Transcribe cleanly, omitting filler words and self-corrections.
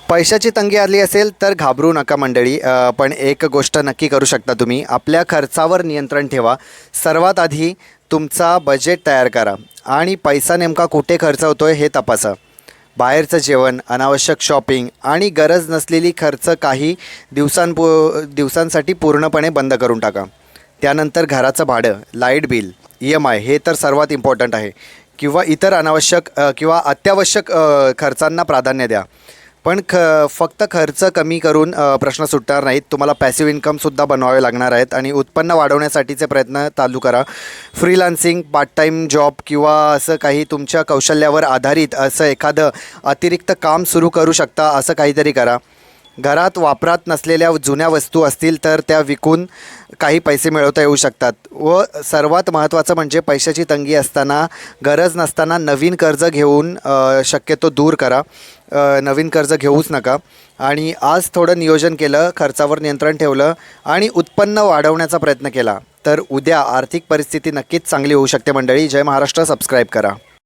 पैशाची तंगी आली असेल तर घाबरू नका मंडळी. पण एक गोष्ट नक्की करू शकता तुम्ही, आपल्या खर्चावर नियंत्रण ठेवा. सर्वात आधी तुमचा बजेट तयार करा आणि पैसा नेमका कुठे खर्च होतो आहे हे तपासा. बाहेरचं जेवण, अनावश्यक शॉपिंग आणि गरज नसलेली खर्च काही दिवसांसाठी पूर्णपणे बंद करून टाका. त्यानंतर घराचं भाडं, लाईट बिल, EMI हे तर सर्वात इम्पॉर्टंट आहे, किंवा इतर अनावश्यक किंवा अत्यावश्यक खर्चांना प्राधान्य द्या. पण फक्त खर्च कमी करून प्रश्न सुटणार नाहीत. तुम्हाला पॅसिव्ह इन्कमसुद्धा बनवावे लागणार आहेत आणि उत्पन्न वाढवण्यासाठीचे प्रयत्न चालू करा. फ्रीलान्सिंग, पार्ट टाईम जॉब किंवा असं काही तुमच्या कौशल्यावर आधारित असं एखादं अतिरिक्त काम सुरू करू शकता, असं काहीतरी करा. घरात वापरात नसलेल्या जुन्या वस्तू असतील तर त्या विकून काही पैसे मिळवता येऊ शकतात. व सर्वात महत्त्वाचं म्हणजे पैशाची तंगी असताना, गरज नसताना नवीन कर्ज घेऊन शक्यतो दूर करा. नवीन कर्ज घेऊच नका. आणि आज थोडं नियोजन केलं, खर्चावर नियंत्रण ठेवलं आणि उत्पन्न वाढवण्याचा प्रयत्न केला तर उद्या आर्थिक परिस्थिती नक्कीच चांगली होऊ शकते मंडळी. जय महाराष्ट्र. सबस्क्राईब करा.